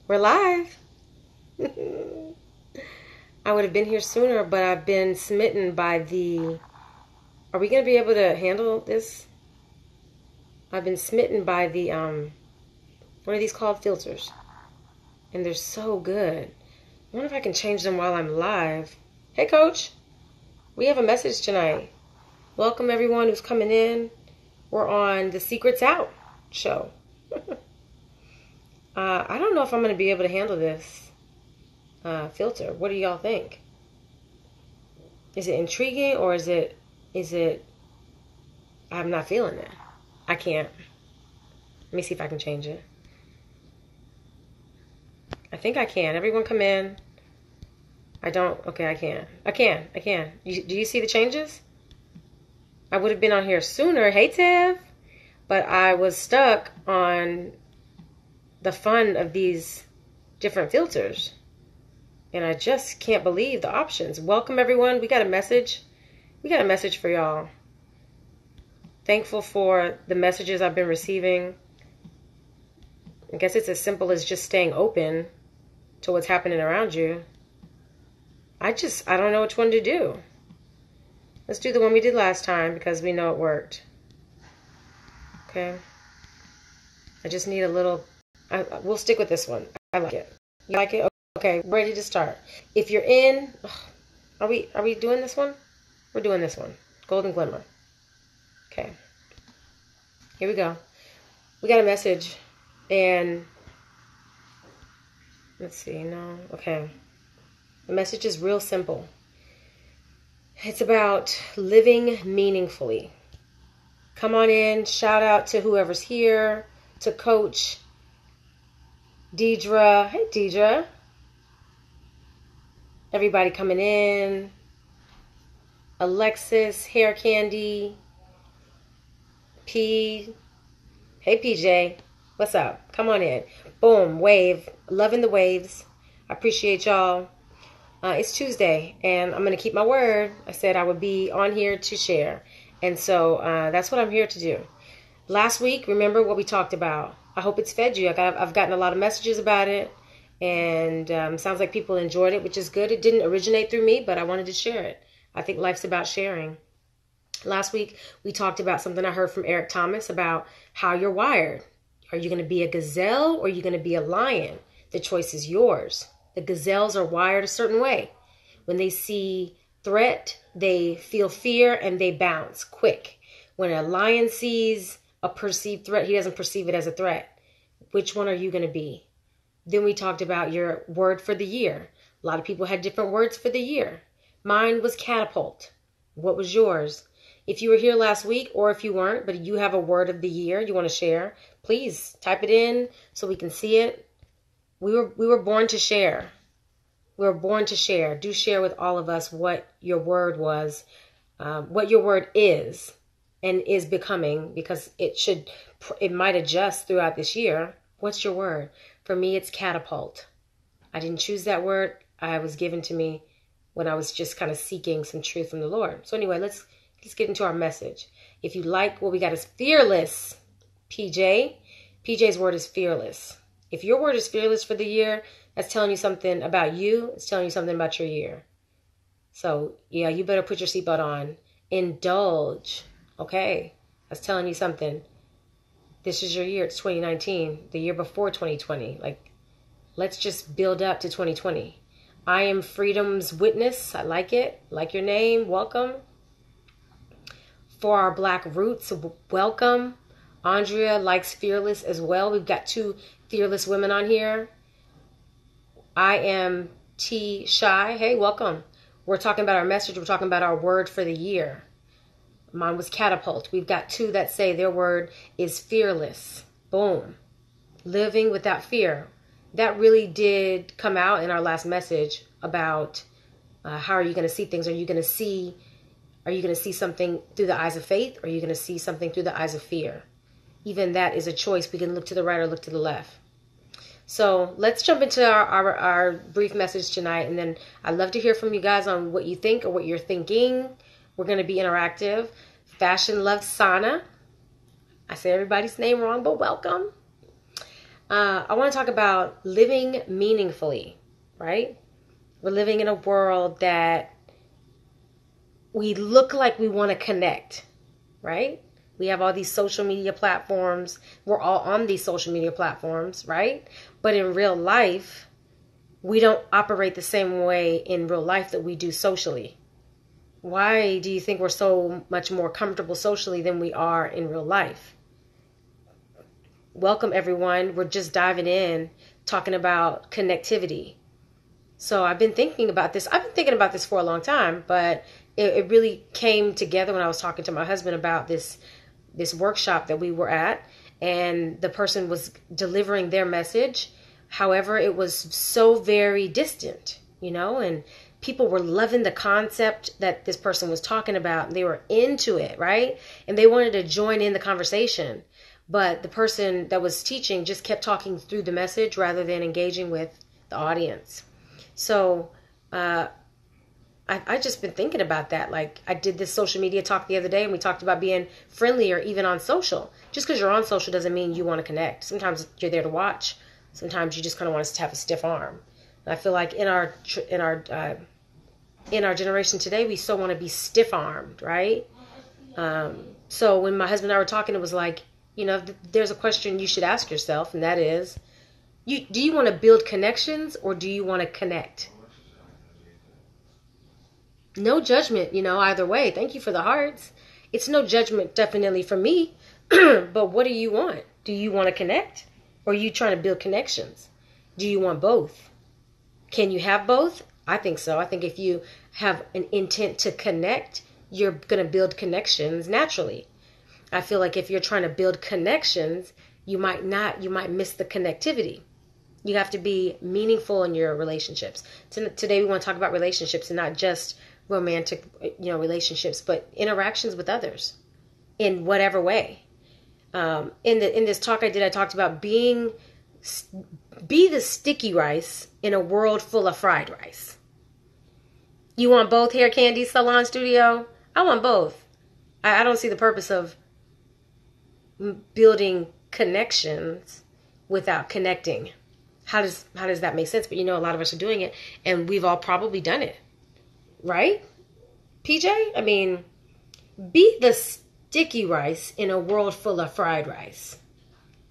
We're live. I would have been here sooner, but I've been smitten by the... Are we going to be able to handle this? I've been smitten by the, what are these called? Filters. And they're so good. I wonder if I can change them while I'm live. Hey, Coach. We have a message tonight. Welcome, everyone who's coming in. We're on the Secrets Out show. I don't know if I'm going to be able to handle this filter. What do y'all think? Is it intriguing or is it, I'm not feeling it. I can't. Let me see if I can change it. I think I can. Everyone come in. I don't. Okay, I can. I can. Do you see the changes? I would have been on here sooner. Hey, Tiff. But I was stuck on the fun of these different filters. And I just can't believe the options. Welcome, everyone. We got a message. We got a message for y'all. Thankful for the messages I've been receiving. I guess it's as simple as just staying open to what's happening around you. I don't know which one to do. Let's do the one we did last time because we know it worked. Okay. I just need a little... we'll stick with this one. I like it. You like it? Okay, ready to start. If you're in... Are we doing this one? We're doing this one. Golden Glimmer. Okay. Here we go. We got a message. And... let's see. No. Okay. The message is real simple. It's about living meaningfully. Come on in. Shout out to whoever's here. To Coach Deidre. Hey, Deidre. Everybody coming in. Alexis, Hair Candy. P. Hey, PJ. What's up? Come on in. Boom. Wave. Loving the waves. I appreciate y'all. It's Tuesday, and I'm going to keep my word. I said I would be on here to share. And so that's what I'm here to do. Last week, remember what we talked about. I hope it's fed you. I've gotten a lot of messages about it. And sounds like people enjoyed it, which is good. It didn't originate through me, but I wanted to share it. I think life's about sharing. Last week, we talked about something I heard from Eric Thomas about how you're wired. Are you going to be a gazelle or are you going to be a lion? The choice is yours. The gazelles are wired a certain way. When they see threat, they feel fear and they bounce quick. When a lion sees a perceived threat, he doesn't perceive it as a threat. Which one are you going to be? Then we talked about your word for the year. A lot of people had different words for the year. Mine was catapult. What was yours? If you were here last week or if you weren't, but you have a word of the year you want to share, please type it in so we can see it. We were born to share. We were born to share. Do share with all of us what your word was, what your word is and is becoming, because it might adjust throughout this year. What's your word? For me, it's catapult. I didn't choose that word. It was given to me when I was just kind of seeking some truth from the Lord. So anyway, let's get into our message. If you like what we got is fearless, PJ. PJ's word is fearless. If your word is fearless for the year, that's telling you something about you. It's telling you something about your year. So, yeah, you better put your seatbelt on. Indulge. Okay. That's telling you something. This is your year. It's 2019. The year before 2020. Let's just build up to 2020. I am freedom's witness. I like it. Like your name. Welcome. For our Black roots, welcome. Andrea likes fearless as well. We've got two fearless women on here. I am T Shy. Hey, welcome. We're talking about our message. We're talking about our word for the year. Mine was catapult. We've got two that say their word is fearless. Boom. Living without fear. That really did come out in our last message about how are you going to see things? Are you going to see something through the eyes of faith? Or are you going to see something through the eyes of fear? Even that is a choice. We can look to the right or look to the left. So let's jump into our brief message tonight. And then I'd love to hear from you guys on what you think or what you're thinking. We're going to be interactive. Fashion Love Sana. I say everybody's name wrong, but welcome. I want to talk about living meaningfully, right? We're living in a world that we look like we want to connect, right? We have all these social media platforms. We're all on these social media platforms, right? But in real life, we don't operate the same way in real life that we do socially. Why do you think we're so much more comfortable socially than we are in real life? Welcome, everyone. We're just diving in, talking about connectivity. So I've been thinking about this. I've been thinking about this for a long time, but it really came together when I was talking to my husband about this workshop that we were at, and the person was delivering their message. However, it was so very distant, and people were loving the concept that this person was talking about. They were into it, right? And they wanted to join in the conversation. But the person that was teaching just kept talking through the message rather than engaging with the audience. So I just been thinking about that. Like, I did this social media talk the other day, and we talked about being friendlier even on social. Just because you're on social doesn't mean you want to connect. Sometimes you're there to watch. Sometimes you just kind of want us to have a stiff arm. And I feel like in our generation today, we so want to be stiff armed, right? So when my husband and I were talking, it was like, there's a question you should ask yourself, and that is, do you want to build connections or do you want to connect? No judgment, either way. Thank you for the hearts. It's no judgment definitely for me, but what do you want? Do you want to connect or are you trying to build connections? Do you want both? Can you have both? I think so. I think if you have an intent to connect, you're going to build connections naturally. I feel like if you're trying to build connections, you might miss the connectivity. You have to be meaningful in your relationships. Today we want to talk about relationships, and not just romantic, relationships, but interactions with others in whatever way. In this talk I talked about be the sticky rice in a world full of fried rice. You want both, Hair Candy Salon Studio? I want both. I don't see the purpose of building connections without connecting. How does that make sense? But a lot of us are doing it, and we've all probably done it, right? PJ, I mean, be the sticky rice in a world full of fried rice.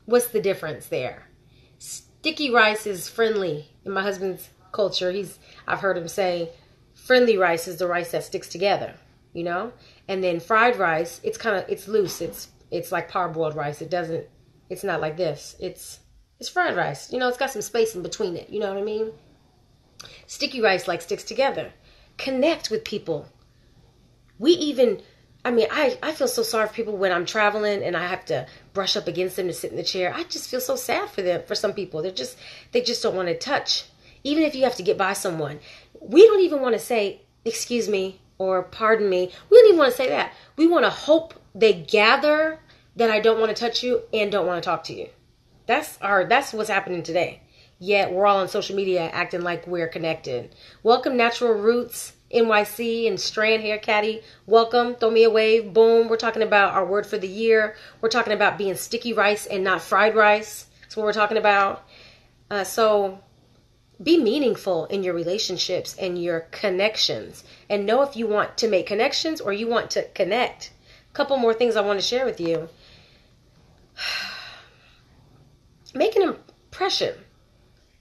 What's the difference there? Sticky rice is friendly. In my husband's culture, I've heard him say, friendly rice is the rice that sticks together, And then fried rice, it's loose. It's like parboiled rice. It's not like this. It's fried rice. It's got some space in between it. You know what I mean? Sticky rice sticks together. Connect with people. I feel so sorry for people when I'm traveling and I have to brush up against them to sit in the chair. I just feel so sad for them. For some people, they just don't want to touch. Even if you have to get by someone, we don't even want to say, excuse me, or pardon me. We don't even want to say that. We want to hope they gather that I don't want to touch you and don't want to talk to you. That's what's happening today. Yet we're all on social media acting like we're connected. Welcome, Natural Roots NYC and Strand Hair Caddy. Welcome. Throw me a wave. Boom. We're talking about our word for the year. We're talking about being sticky rice and not fried rice. That's what we're talking about. So be meaningful in your relationships and your connections, and know if you want to make connections or you want to connect. A couple more things I want to share with you. Make an impression.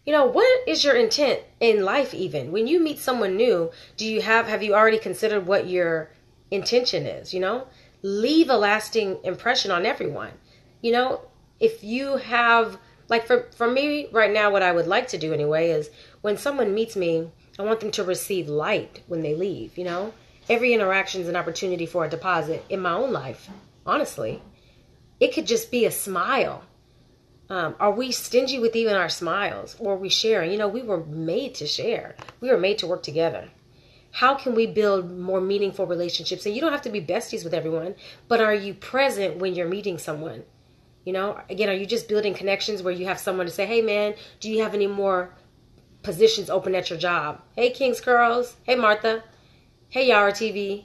What is your intent in life even? When you meet someone new, have you already considered what your intention is? Leave a lasting impression on everyone. If you have, for me right now, what I would like to do anyway is when someone meets me, I want them to receive light when they leave. Every interaction is an opportunity for a deposit in my own life. Honestly, it could just be a smile. Are we stingy with even our smiles, or are we sharing? We were made to share. We were made to work together. How can we build more meaningful relationships? And you don't have to be besties with everyone, but are you present when you're meeting someone? Again, are you just building connections where you have someone to say, hey man, do you have any more positions open at your job? Hey King's Curls. Hey Martha. Hey Yara TV.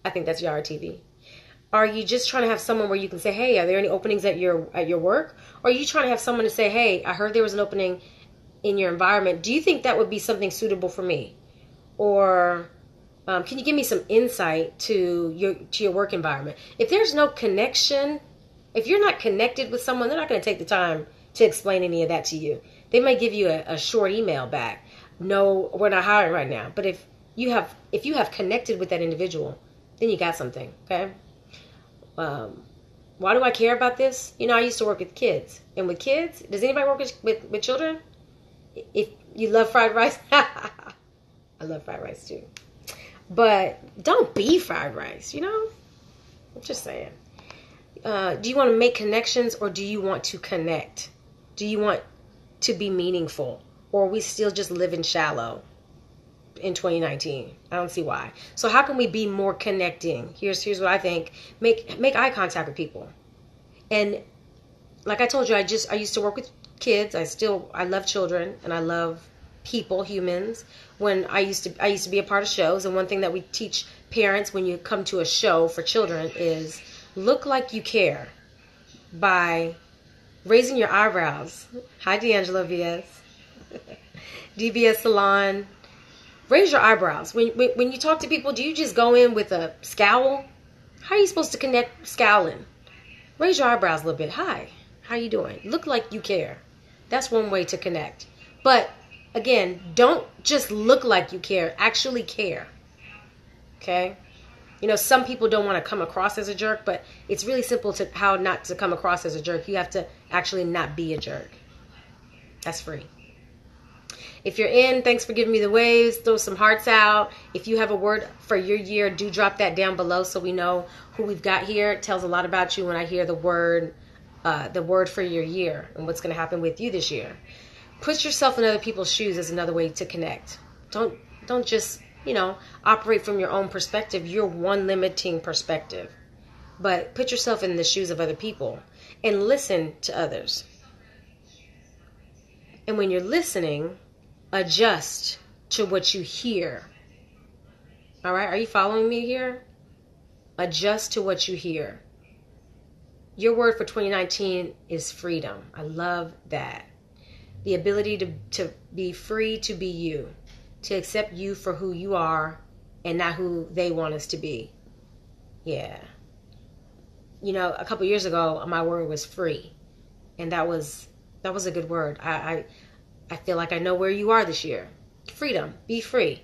I think that's Yara TV. Are you just trying to have someone where you can say, hey, are there any openings at your work? Or are you trying to have someone to say, hey, I heard there was an opening in your environment. Do you think that would be something suitable for me? Or can you give me some insight to your work environment? If there's no connection, if you're not connected with someone, they're not going to take the time to explain any of that to you. They might give you a short email back. No, we're not hiring right now. But if you have connected with that individual, then you got something. Okay. Why do I care about this? I used to work with kids, and with kids, does anybody work with children? If you love fried rice, I love fried rice too. But don't be fried rice. I'm just saying. Do you want to make connections, or do you want to connect? Do you want to be meaningful, or are we still just living shallow in 2019? I don't see why. So how can we be more connecting? Here's what I think. Make eye contact with people. And like I told you, I used to work with kids. I love children, and I love people, humans. When I used to be a part of shows, and one thing that we teach parents when you come to a show for children is look like you care by raising your eyebrows. Hi, D'Angelo VS. DBS Salon. Raise your eyebrows. When you talk to people, do you just go in with a scowl? How are you supposed to connect scowling? Raise your eyebrows a little bit. Hi, how you doing? Look like you care. That's one way to connect. But again, don't just look like you care. Actually care. Okay? Some people don't want to come across as a jerk, but it's really simple to how not to come across as a jerk. You have to actually not be a jerk. That's free. If you're in, thanks for giving me the waves. Throw some hearts out. If you have a word for your year, do drop that down below so we know who we've got here. It tells a lot about you when I hear the word for your year and what's going to happen with you this year. Put yourself in other people's shoes is another way to connect. Don't just, operate from your own perspective. You're one limiting perspective. But put yourself in the shoes of other people and listen to others. And when you're listening, adjust to what you hear. All right? Are you following me here? Adjust to what you hear. Your word for 2019 is freedom. I love that. The ability to be free to be you. To accept you for who you are and not who they want us to be. Yeah. A couple years ago, my word was free. And that was a good word. I feel like I know where you are this year. Freedom. Be free.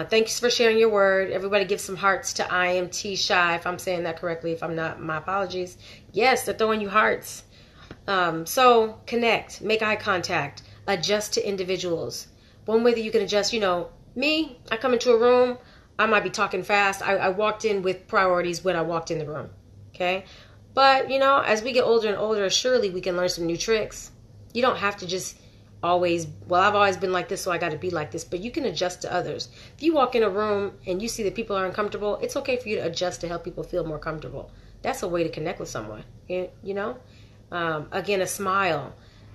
Thanks for sharing your word. Everybody give some hearts to IMT Shy, if I'm saying that correctly. If I'm not, my apologies. Yes, they're throwing you hearts. So connect. Make eye contact. Adjust to individuals. One way that you can adjust, me, I come into a room, I might be talking fast. I walked in with priorities when I walked in the room. Okay? But, as we get older and older, surely we can learn some new tricks. You don't have to just I've always been like this, so I got to be like this. But you can adjust to others. If you walk in a room and you see that people are uncomfortable, it's okay for you to adjust to help people feel more comfortable. That's a way to connect with someone. Again, a smile.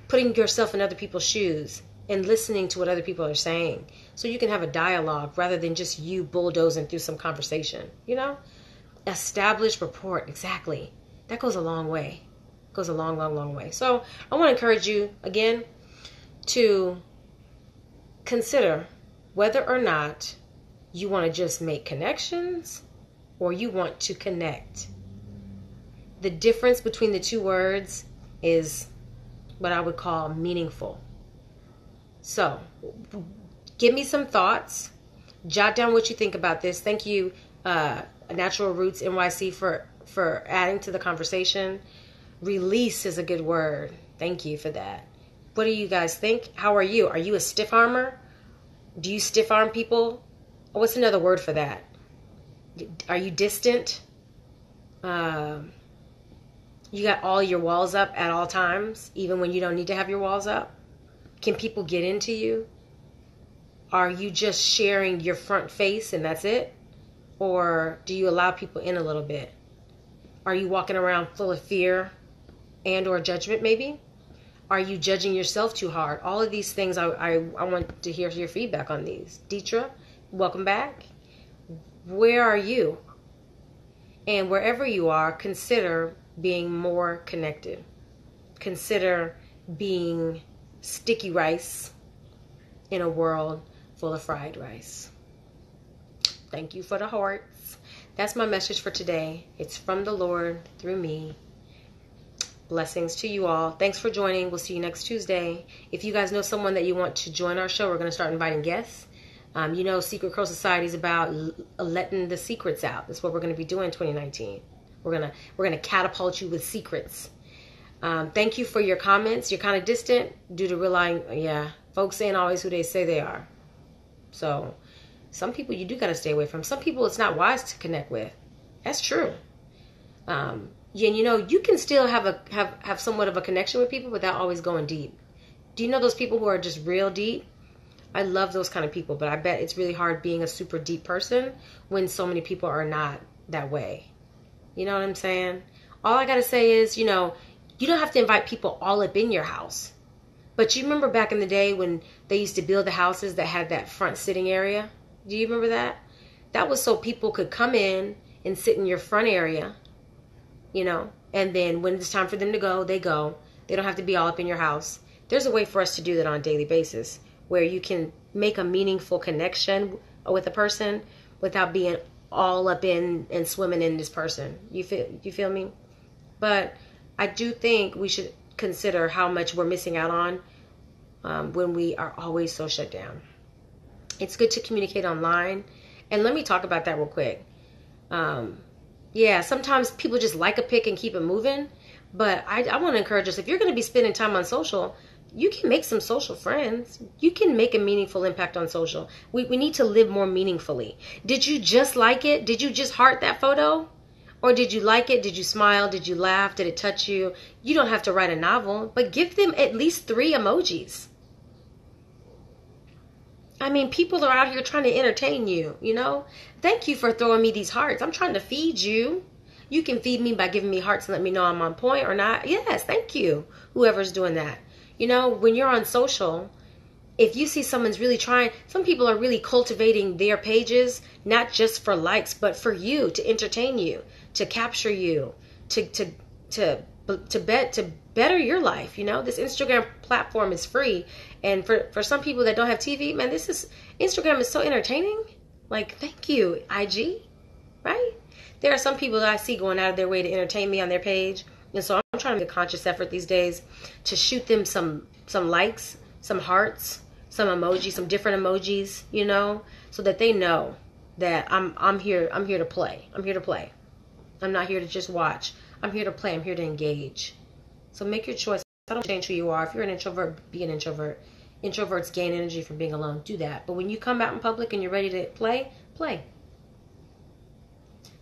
Putting yourself in other people's shoes and listening to what other people are saying. So you can have a dialogue rather than just you bulldozing through some conversation. Establish rapport. Exactly. That goes a long way. Goes a long, long, long way. So I want to encourage you, again, to consider whether or not you want to just make connections or you want to connect. The difference between the two words is what I would call meaningful. So give me some thoughts. Jot down what you think about this. Thank you, Natural Roots NYC, for adding to the conversation. Release is a good word. Thank you for that. What do you guys think? How are you? Are you a stiff armor? Do you stiff arm people? What's another word for that? Are you distant? You got all your walls up at all times, even when you don't need to have your walls up? Can people get into you? Are you just sharing your front face and that's it? Or do you allow people in a little bit? Are you walking around full of fear and or judgment maybe? Are you judging yourself too hard? All of these things, I want to hear your feedback on these. Deetra, welcome back. Where are you? And wherever you are, consider being more connected. Consider being sticky rice in a world full of fried rice. Thank you for the hearts. That's my message for today. It's from the Lord through me. Blessings to you all. Thanks for joining. We'll see you next Tuesday. If you guys know someone that you want to join our show, we're going to start inviting guests. You know, Secret Crow Society is about letting the secrets out. That's what we're going to be doing in 2019. We're gonna catapult you with secrets. Thank you for your comments. You're kind of distant due to relying, folks ain't always who they say they are. So some people you do got to stay away from. Some people it's not wise to connect with. That's true. And you know, you can still have somewhat of a connection with people without always going deep. Do you know those people who are just real deep? I love those kind of people, but I bet it's really hard being a super deep person when so many people are not that way. You know what I'm saying? All I got to say is, you know, you don't have to invite people all up in your house. But you remember back in the day when they used to build the houses that had that front sitting area? Do you remember that? That was so people could come in and sit in your front area, you know, and then when it's time for them to go, they go. They don't have to be all up in your house. There's a way for us to do that on a daily basis where you can make a meaningful connection with a person without being all up in and swimming in this person. You feel me? But I do think we should consider how much we're missing out on when we are always so shut down. It's good to communicate online. And let me talk about that real quick. Sometimes people just like a pic and keep it moving. But I want to encourage us, if you're going to be spending time on social, you can make some social friends. You can make a meaningful impact on social. We need to live more meaningfully. Did you just like it? Did you just heart that photo? Or did you like it? Did you smile? Did you laugh? Did it touch you? You don't have to write a novel, but give them at least 3 emojis. I mean, people are out here trying to entertain you, you know? Thank you for throwing me these hearts. I'm trying to feed you. You can feed me by giving me hearts and let me know I'm on point or not. Yes, thank you, whoever's doing that. You know, when you're on social, if you see someone's really trying, some people are really cultivating their pages, not just for likes, but for you, to entertain you, to capture you, to better your life. You know, this Instagram platform is free. And for some people that don't have TV, man, Instagram is so entertaining. Like, thank you, IG, right? There are some people that I see going out of their way to entertain me on their page. And so I'm trying to make a conscious effort these days to shoot them some likes, some hearts, some emojis, some different emojis, you know, so that they know that I'm here to play. I'm here to play. I'm not here to just watch. I'm here to play. I'm here to engage. So make your choice. I don't change who you are. If you're an introvert, be an introvert. Introverts gain energy from being alone. Do that. But when you come out in public and you're ready to play, play.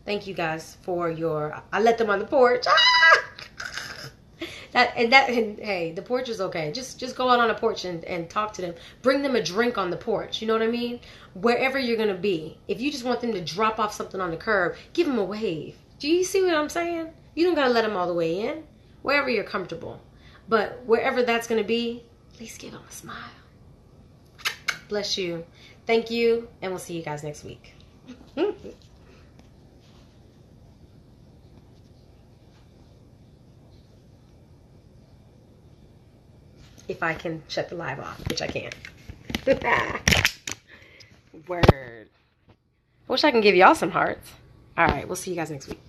Thank you guys for your... I let them on the porch. Hey, the porch is okay. Just go out on a porch and talk to them. Bring them a drink on the porch. You know what I mean? Wherever you're going to be. If you just want them to drop off something on the curb, give them a wave. Do you see what I'm saying? You don't got to let them all the way in. Wherever you're comfortable. But wherever that's going to be, at least give them a smile. Bless you. Thank you. And we'll see you guys next week. If I can shut the live off, which I can't. Word. I wish I can give y'all some hearts. All right, we'll see you guys next week.